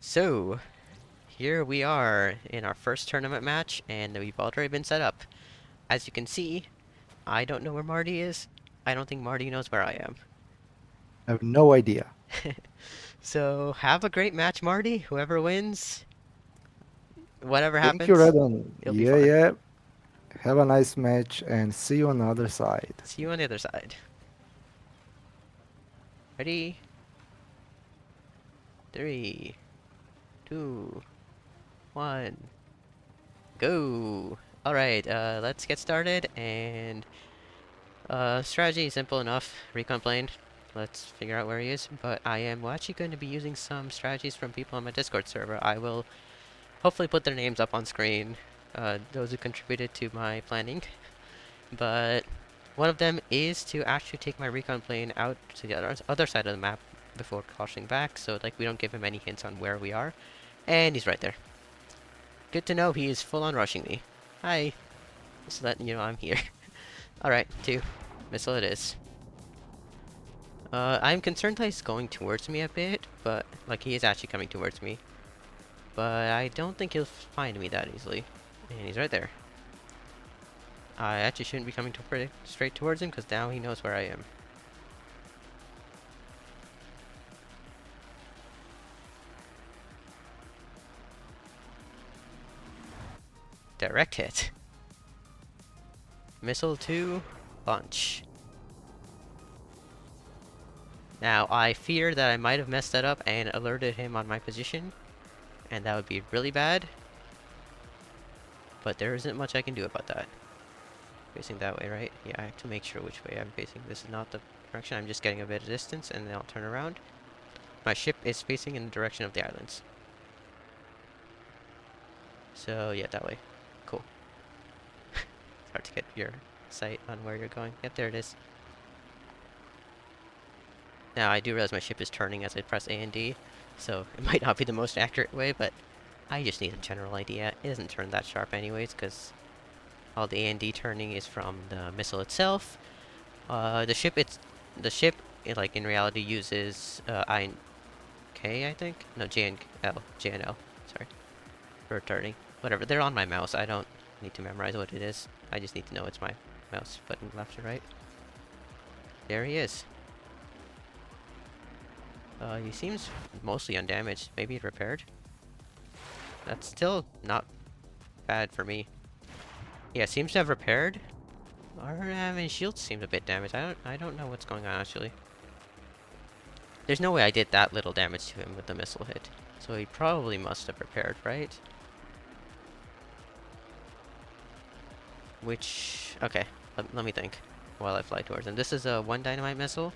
So, here we are in our first tournament match, and we've already been set up. As you can see, I don't know where Marty is. I don't think Marty knows where I am. I have no idea. So, have a great match, Marty. Whoever wins, whatever Thank you, happens, Redon. it'll be Yeah, fun. yeah. Have a nice match and see you on the other side. See you on the other side. Ready? Three, two, one, go! Alright, let's get started, and strategy is simple enough. Recon plane. Let's figure out where he is. But I am actually going to be using some strategies from people on my Discord server. I will hopefully put their names up on screen. Those who contributed to my planning. But one of them is to actually take my recon plane out to the other side of the map before crossing back, so like we don't give him any hints on where we are. And he's right there. Good to know he is full on rushing me. Hi. Just letting you know I'm here. Alright, two. Missile it is. I'm concerned that he's going towards me a bit, but, like, he is actually coming towards me. But I don't think he'll find me that easily. And he's right there. I actually shouldn't be coming straight towards him, because now he knows where I am. Direct hit. Missile 2, launch. Now, I fear that I might have messed that up and alerted him on my position, and that would be really bad. But there isn't much I can do about that. Facing that way, right? Yeah, I have to make sure which way I'm facing. This is not the direction. I'm just getting a bit of distance, and then I'll turn around. My ship is facing in the direction of the islands. So, yeah, that way. Cool. It's hard to get your sight on where you're going. Yep, there it is. Now, I do realize my ship is turning as I press A and D, so it might not be the most accurate way, but I just need a general idea. It doesn't turn that sharp anyways, because all the A and D turning is from the missile itself. The ship, like, in reality uses, I and K, I think? No, J and L. J and L. Sorry. For turning. Whatever, they're on my mouse. I don't need to memorize what it is. I just need to know it's my mouse button left or right. There he is. He seems mostly undamaged. Maybe repaired. That's still not bad for me. Yeah, seems to have repaired. Or, I mean, shield seems a bit damaged. I don't know what's going on, actually. There's no way I did that little damage to him with the missile hit. So he probably must have repaired, right? Which... Okay, let me think while I fly towards him. This is a 1 dynamite missile.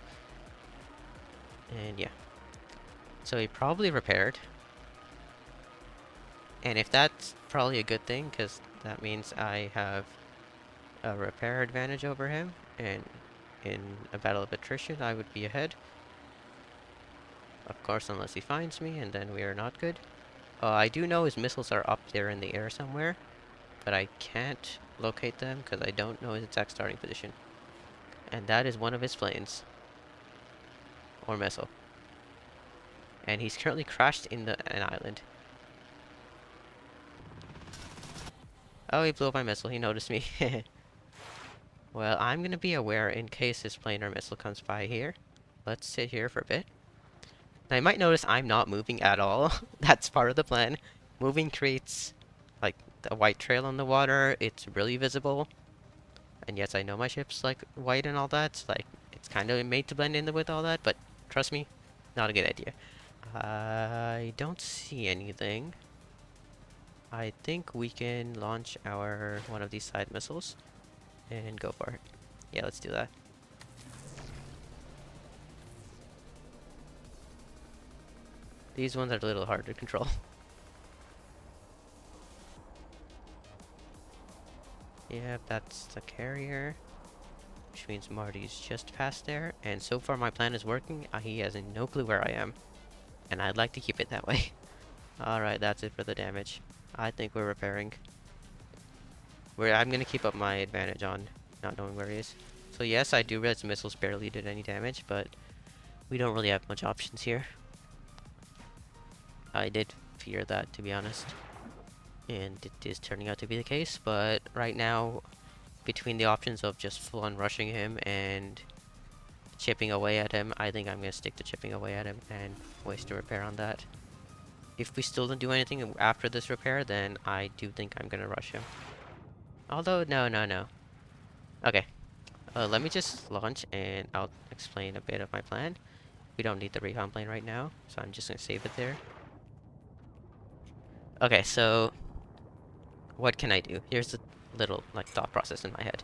And yeah. So he probably repaired. And if that's probably a good thing, because that means I have a repair advantage over him, and in a battle of attrition, I would be ahead. Of course, unless he finds me, and then we are not good. I do know his missiles are up there in the air somewhere, but I can't locate them because I don't know his exact starting position. And that is one of his planes. Or missile. And he's currently crashed in an island. Oh, he blew up my missile. He noticed me. Well, I'm gonna be aware in case his plane or missile comes by here. Let's sit here for a bit. Now, you might notice I'm not moving at all. That's part of the plan. Moving creates, like, a white trail on the water. It's really visible. And yes, I know my ship's, like, white and all that. So, like, it's kind of made to blend in with all that. But trust me, not a good idea. I don't see anything. I think we can launch one of these side missiles and go for it. Yeah, let's do that. These ones are a little hard to control. Yeah, that's the carrier, which means Marty's just past there. And so far my plan is working. He has no clue where I am, and I'd like to keep it that way. Alright, that's it for the damage. I think we're repairing. I'm gonna keep up my advantage on not knowing where he is. So yes, I do realize the missiles barely did any damage, but we don't really have much options here. I did fear that, to be honest. And it is turning out to be the case, but right now, between the options of just full-on rushing him and chipping away at him, I think I'm gonna stick to chipping away at him and waste a repair on that. If we still don't do anything after this repair, then I do think I'm gonna rush him. Although, no. Okay, let me just launch and I'll explain a bit of my plan. We don't need the recon plane right now, so I'm just gonna save it there. Okay, so what can I do? Here's the little like thought process in my head.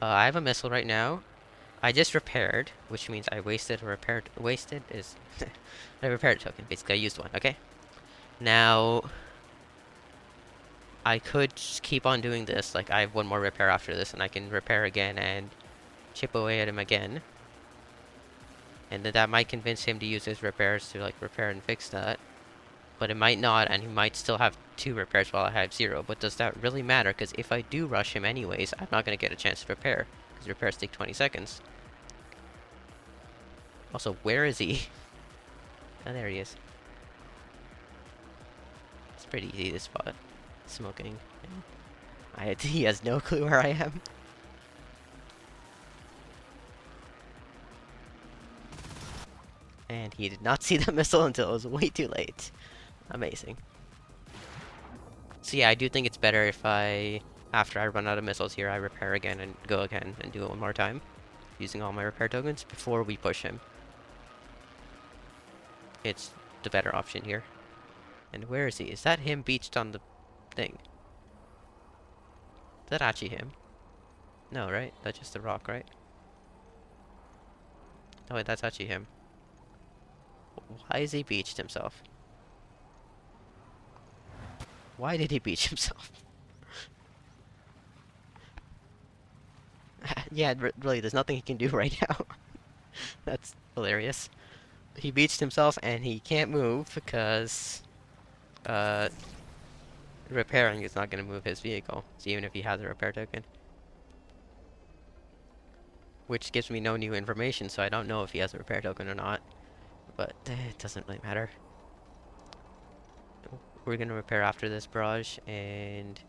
I have a missile right now. I just repaired, which means I wasted a repair. Wasted is a repair token. Basically, I used one. Okay. Now I could just keep on doing this. Like I have one more repair after this, and I can repair again and chip away at him again. And then that might convince him to use his repairs to like repair and fix that. But it might not, and he might still have 2 repairs while I have 0. But does that really matter? Because if I do rush him anyways, I'm not going to get a chance to repair. Because repairs take 20 seconds. Also, where is he? Oh, there he is. It's pretty easy to spot. Smoking. He has no clue where I am. And he did not see the missile until it was way too late. Amazing. So yeah, I do think it's better if after I run out of missiles here, I repair again and go again and do it one more time. Using all my repair tokens before we push him. It's the better option here. And where is he? Is that him beached on the thing? Is that actually him? No, right? That's just the rock, right? Oh wait, that's actually him. Why is he beached himself? Why did he beach himself? Yeah, really, there's nothing he can do right now. That's hilarious. He beached himself and he can't move because repairing is not going to move his vehicle, so even if he has a repair token. Which gives me no new information, so I don't know if he has a repair token or not. But it doesn't really matter. We're going to repair after this barrage, and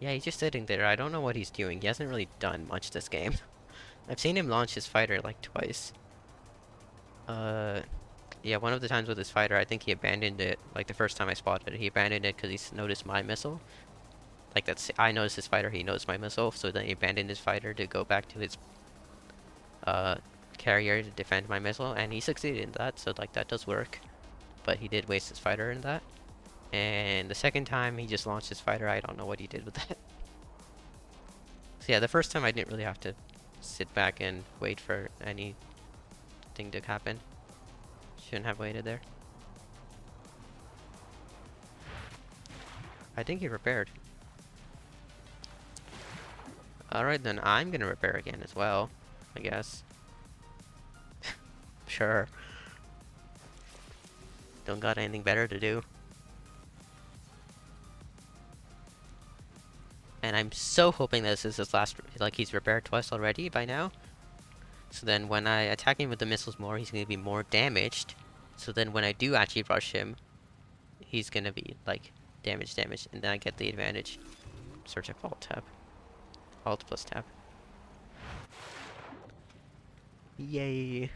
yeah, he's just sitting there. I don't know what he's doing. He hasn't really done much this game. I've seen him launch his fighter like twice. Yeah, one of the times with his fighter, I think he abandoned it. Like the first time I spotted it, he abandoned it because he noticed my missile. Like I noticed his fighter, he noticed my missile, so then he abandoned his fighter to go back to his carrier to defend my missile, and he succeeded in that. So like that does work, but he did waste his fighter in that. And the second time he just launched his fighter, I don't know what he did with that. So yeah, the first time I didn't really have to sit back and wait for anything to happen. Shouldn't have waited there. I think he repaired. Alright, then I'm gonna repair again as well, I guess. Sure. Don't got anything better to do. And I'm so hoping this is his last, like he's repaired twice already by now. So then when I attack him with the missiles more, he's going to be more damaged. So then when I do actually rush him, he's going to be like damaged, and then I get the advantage. Search F Alt tab. Alt plus tab. Yay.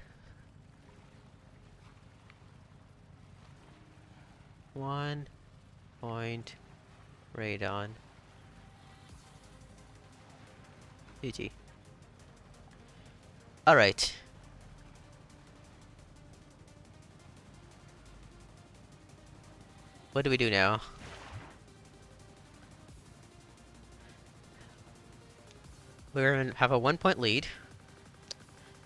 1 point radon. GG. Alright. What do we do now? We're gonna have a 1-point lead.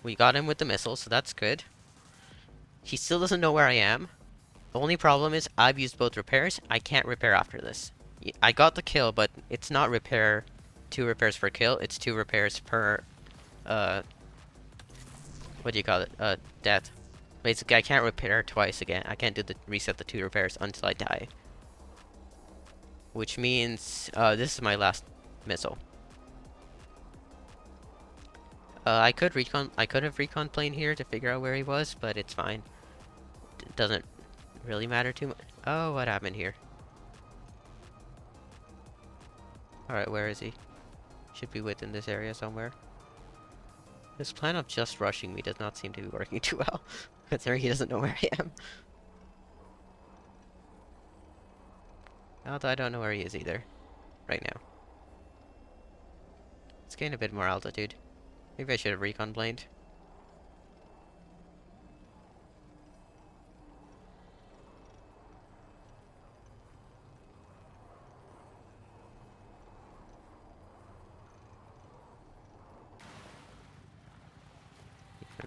We got him with the missile, so that's good. He still doesn't know where I am. The only problem is I've used both repairs. I can't repair after this. I got the kill, but it's not repair 2 repairs per kill. It's 2 repairs per what do you call it? Death. Basically, I can't repair twice again. I can't do the reset the 2 repairs until I die. Which means this is my last missile. I could have recon plane here to figure out where he was, but it's fine. It doesn't really matter too much. Oh, what happened here? Alright, where is he? Should be within this area somewhere. His plan of just rushing me does not seem to be working too well, considering he doesn't know where I am. Although I don't know where he is either, right now. Let's gain a bit more altitude. Maybe I should have recon planed.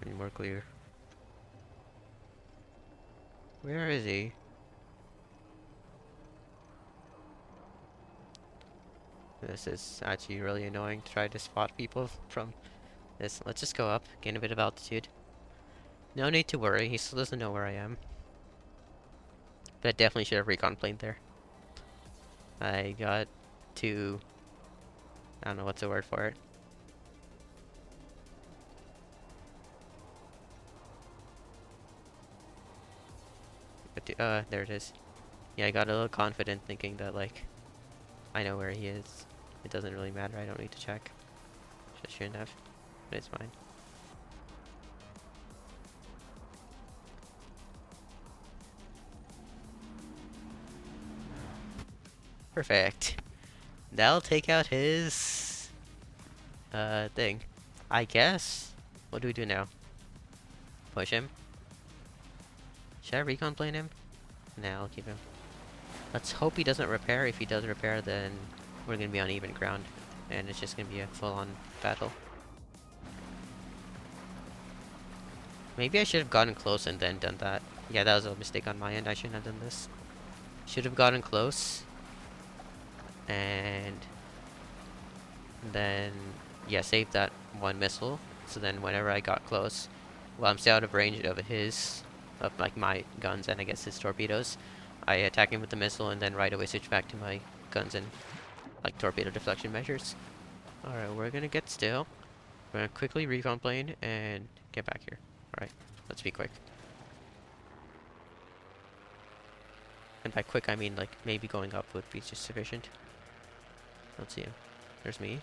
Any more clear. Where is he? This is actually really annoying to try to spot people from this. Let's just go up, gain a bit of altitude. No need to worry, he still doesn't know where I am. But I definitely should have recon planed there. I got to... I don't know what's the word for it. But, there it is. Yeah, I got a little confident thinking that, like, I know where he is. It doesn't really matter, I don't need to check. I shouldn't have, but it's fine. Perfect. That'll take out his... thing. I guess. What do we do now? Push him? Should I recon plane him? Nah, I'll keep him. Let's hope he doesn't repair. If he does repair, then we're gonna be on even ground. And it's just gonna be a full-on battle. Maybe I should have gotten close and then done that. Yeah, that was a mistake on my end. I shouldn't have done this. Should have gotten close. And then, yeah, save that one missile. So then whenever I got close, well, I'm still out of range of his, of like my guns and I guess his torpedoes. I attack him with the missile and then right away switch back to my guns and like torpedo deflection measures. Alright, we're gonna get still. We're gonna quickly recon plane and get back here. Alright, let's be quick. And by quick I mean like maybe going up would be just sufficient. Let's see him. There's me.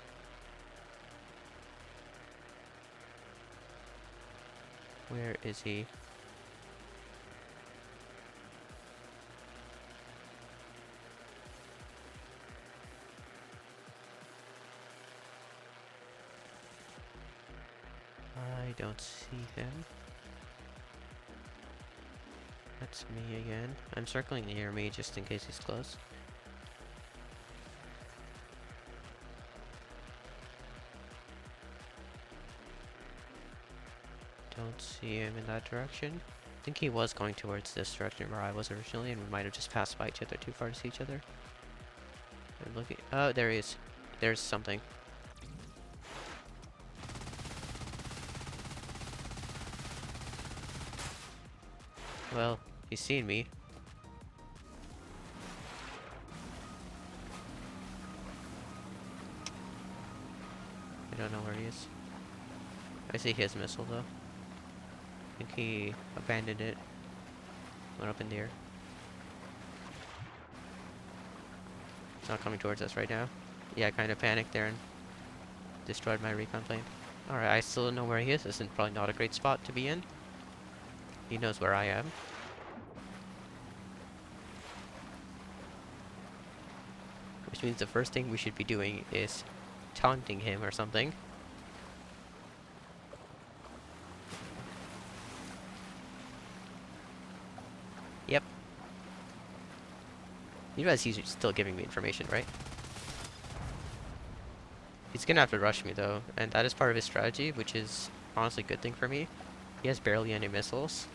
Where is he? I don't see him. That's me again. I'm circling near me just in case he's close. Don't see him in that direction. I think he was going towards this direction where I was originally, and we might have just passed by each other too far to see each other. I'm looking. Oh, there he is. There's something. Well, he's seen me. I don't know where he is. I see his missile though. I think he abandoned it. Went up in the air. It's not coming towards us right now. Yeah, I kind of panicked there and destroyed my recon plane. Alright, I still don't know where he is. This is probably not a great spot to be in. He knows where I am. Which means the first thing we should be doing is taunting him or something. Yep. You realize he's still giving me information, right? He's gonna have to rush me though, and that is part of his strategy, which is honestly a good thing for me. He has barely any missiles,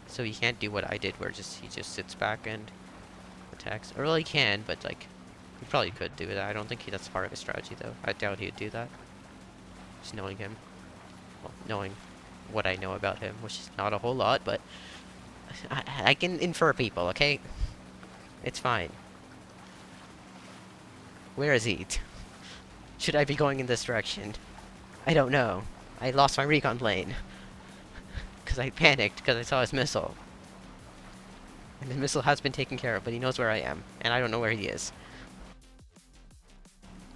so he can't do what I did, where he just sits back and attacks. Or well, he can, but like he probably could do that. I don't think that's part of his strategy though. I doubt he'd do that. Just knowing him, well, knowing what I know about him, which is not a whole lot, but I can infer people. Okay, it's fine. Where is he? Should I be going in this direction? I don't know. I lost my recon plane. Because I panicked because I saw his missile. And the missile has been taken care of, but he knows where I am. And I don't know where he is.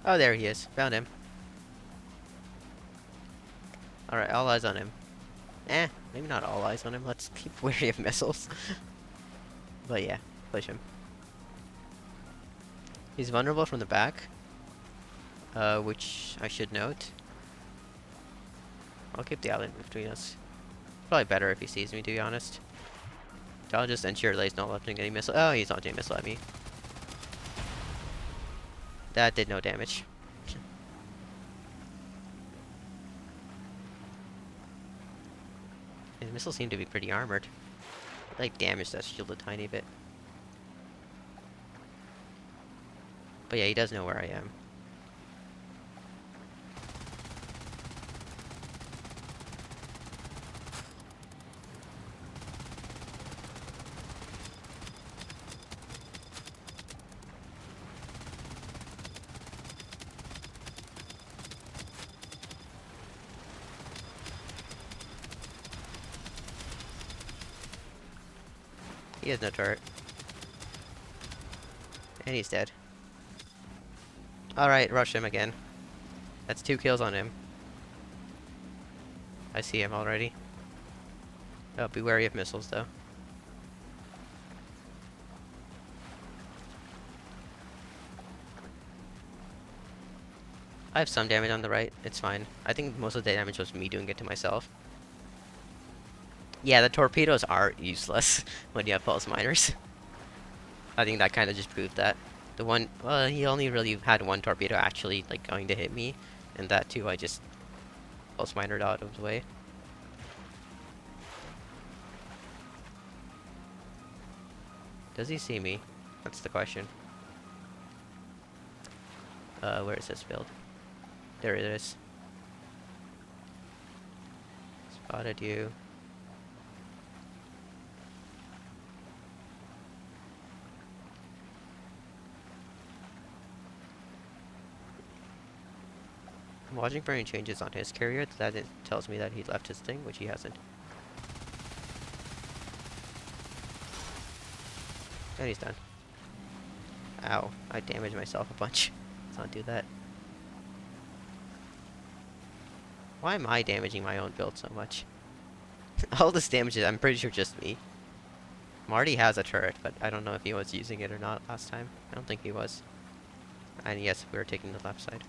Oh, there he is. Found him. Alright, all eyes on him. Maybe not all eyes on him. Let's keep wary of missiles. But yeah, push him. He's vulnerable from the back. Which I should note. I'll keep the island between us. Probably better if he sees me, to be honest. I'll just ensure that he's not launching any missile. Oh, he's launching a missile at me. That did no damage. His missiles seem to be pretty armored. Like, damage that shield a tiny bit. But yeah, he does know where I am. He has no turret. And he's dead. Alright, rush him again. That's 2 kills on him. I see him already. Oh, be wary of missiles, though. I have some damage on the right. It's fine. I think most of the damage was me doing it to myself. Yeah, the torpedoes are useless when you have pulse miners. I think that kind of just proved that. The one, well, he only really had one torpedo actually, like, going to hit me. And that too, I just pulse miner out of the way. Does he see me? That's the question. Where is this build? There it is. Spotted you. I'm watching for any changes on his carrier. That it tells me that he left his thing, which he hasn't. And he's done. Ow, I damaged myself a bunch. Let's not do that. Why am I damaging my own build so much? All this damage is, I'm pretty sure, just me. Marty has a turret, but I don't know if he was using it or not last time. I don't think he was. And yes, we were taking the left side.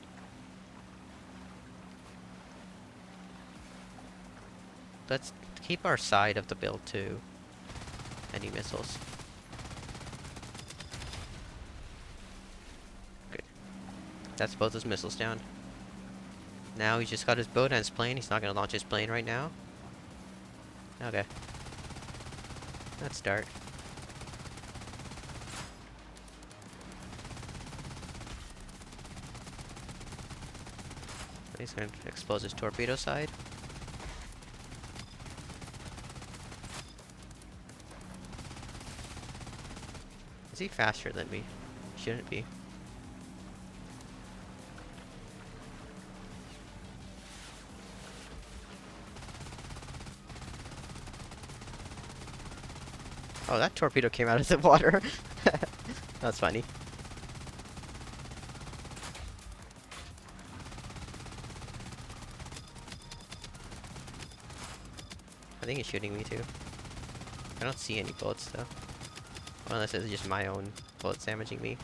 Let's keep our side of the build too. Any missiles. Good. That's both his missiles down. Now he's just got his boat and his plane. He's not gonna launch his plane right now. Okay. Let's start. He's gonna expose his torpedo side. Is he faster than me? Shouldn't be. Oh, that torpedo came out of the water. That's funny. I think he's shooting me too. I don't see any bullets though. Well, unless it's just my own bullets damaging me.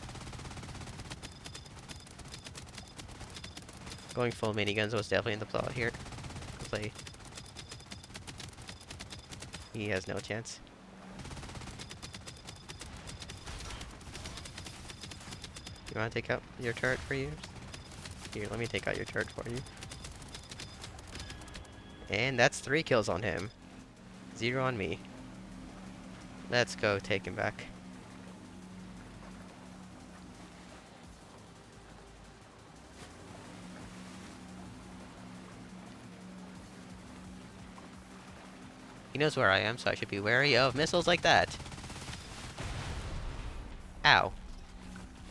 Going full miniguns was definitely in the plot here. Play. He has no chance. You want to take out your turret for you? Here, let me take out your turret for you. And that's 3 kills on him. 0 on me. Let's go take him back. He knows where I am, so I should be wary of missiles like that. Ow.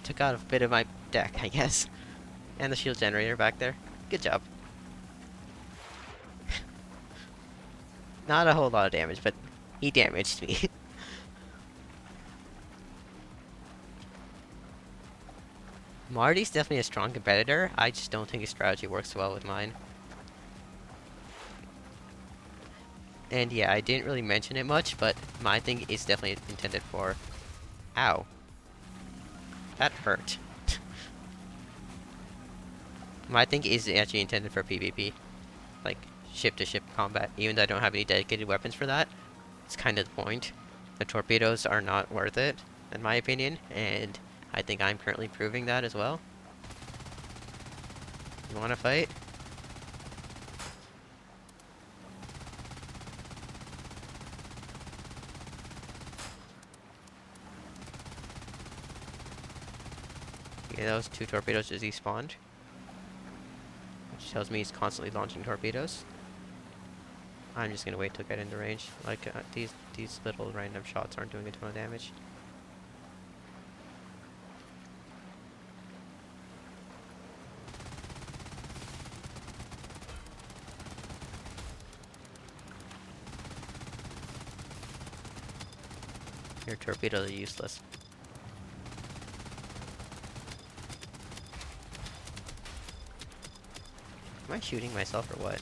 Took out a bit of my deck, I guess. And the shield generator back there. Good job. Not a whole lot of damage, but he damaged me. Marty's definitely a strong competitor. I just don't think his strategy works well with mine. And yeah, I didn't really mention it much, but my thing is definitely intended for... Ow. That hurt. My thing is actually intended for PvP. Like, ship-to-ship combat. Even though I don't have any dedicated weapons for that, it's kind of the point. The torpedoes are not worth it, in my opinion, and I think I'm currently proving that as well. You wanna fight? Yeah, those two torpedoes just despawned. Which tells me he's constantly launching torpedoes. I'm just gonna wait till get into range. Like, these little random shots aren't doing a ton of damage. Your torpedoes are useless. Am I shooting myself or what?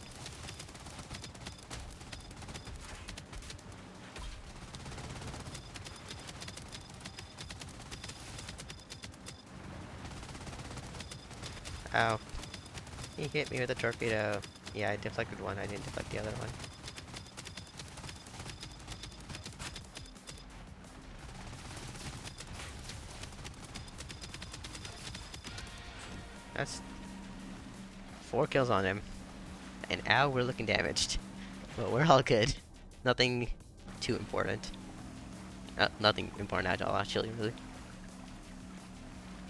Ow. He hit me with a torpedo. Yeah, I deflected one. I didn't deflect the other one. That's 4 kills on him. And ow, we're looking damaged. But we're all good. Nothing too important. Nothing important at all, actually, really.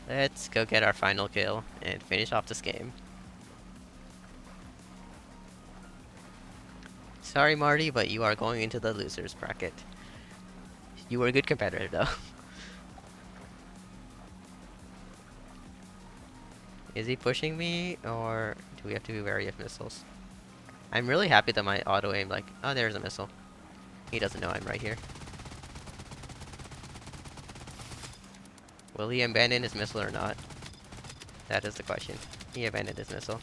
Let's go get our final kill and finish off this game. Sorry, Marty, but you are going into the losers bracket. You were a good competitor, though. Is he pushing me, or do we have to be wary of missiles? I'm really happy that my auto-aim, like... Oh, there's a missile. He doesn't know I'm right here. Will he abandon his missile or not? That is the question. He abandoned his missile.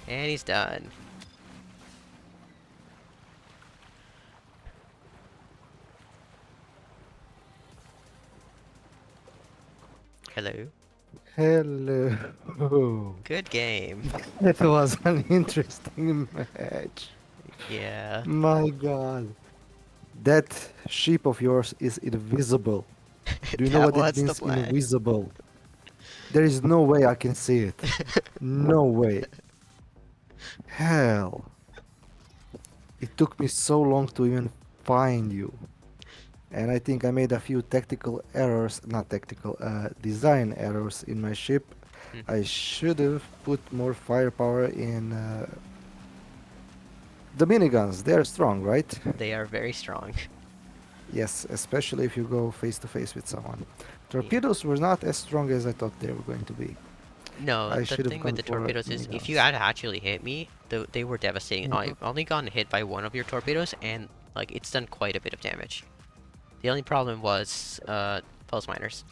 And he's done. Hello. Hello. Good game. That was an interesting match. Yeah. My god. That ship of yours is invisible. Do you know That what it was the means, plan. invisible? There is no way I can see it. No way. Hell. It took me so long to even find you. And I think I made a few tactical errors, not tactical, design errors in my ship. Mhm. I should have put more firepower in the miniguns. They're strong, right? They are very strong. Yes, especially if you go face to face with someone. Yeah. Torpedoes were not as strong as I thought they were going to be. No, I the should have thing with gone the for torpedoes is if you miniguns. had actually hit me, they were devastating. Mhm. I've only gotten hit by one of your torpedoes, and like it's done quite a bit of damage. The only problem was pulse miners.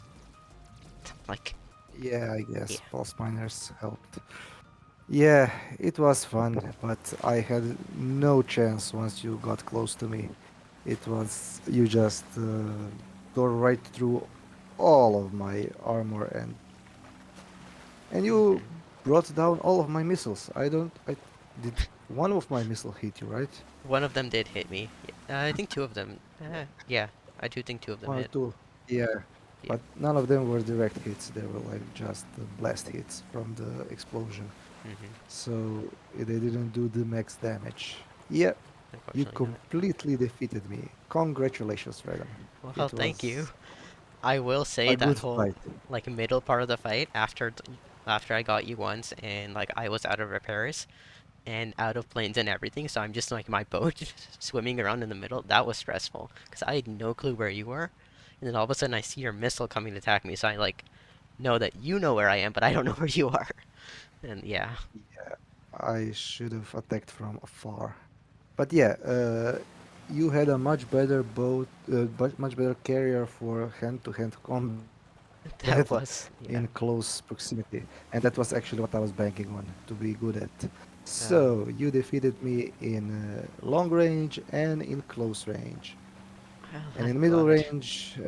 Like, Yeah, I guess yeah. pulse miners helped. Yeah, it was fun, but I had no chance once you got close to me. It was you just go right through all of my armor and you Hmm. brought down all of my missiles. I don't. I did one of my missile hit you, right? One of them did hit me. I think two of them. Yeah, I do think two of them One or hit. two. Yeah, Yeah. but none of them were direct hits. They were like just blast hits from the explosion. Hmm. So they didn't do the max damage. Yeah, you Unfortunately not. completely defeated me. Congratulations, Dragon. Well, It thank you. was I will say a that good whole fight. like middle part of the fight after I got you once and like I was out of repairs and out of planes and everything, so I'm just like my boat swimming around in the middle. That was stressful because I had no clue where you were, and then all of a sudden I see your missile coming to attack me. So I like know that you know where I am, but I don't know where you are. And yeah, Yeah, I should have attacked from afar. But yeah, you had a much better boat, but much better carrier for hand-to-hand combat in That close was, yeah. proximity, and that was actually what I was banking on to be good at. Uh, So you defeated me in long range and in close range. well, And I'm in middle glad. range,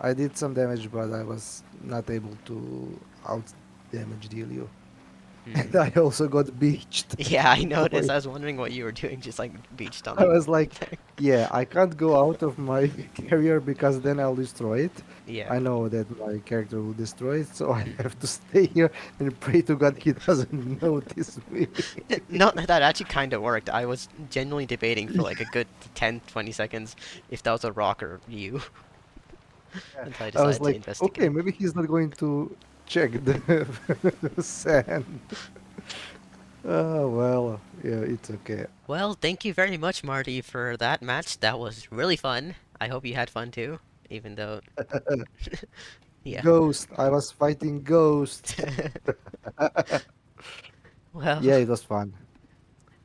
I did some damage, but I was not able to out damage deal you. And Hmm. I also got beached Yeah, I for noticed. it. I was wondering what you were doing, just like beached I on was like, there. yeah, I can't go out of my carrier because then I'll destroy it. Yeah. I know that my character will destroy it, so I have to stay here and pray to God he doesn't notice me. No, that actually kind of worked. I was genuinely debating for like a good 10, 20 seconds if that was a rock or you, Yeah. until I I was decided to like, okay, investigate. maybe he's not going to check the sand. Oh, well, yeah, it's okay. Well, thank you very much, Marty, for that match. That was really fun. I hope you had fun too, even though, yeah. Ghost, I was fighting ghosts. Well, Yeah, it was fun.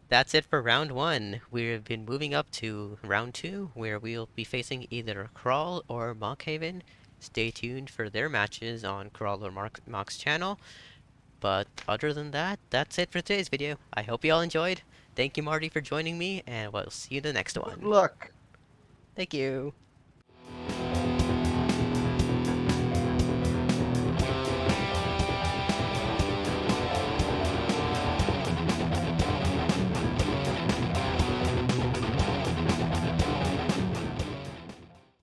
that's it for round one. We've been moving up to round two, where we'll be facing either Krawll or MachHaven. Stay tuned for their matches on Krawll or Mach's channel. But other than that, that's it for today's video. I hope you all enjoyed. Thank you, Marty, for joining me, and we'll see you in the next Good one. luck. Thank you.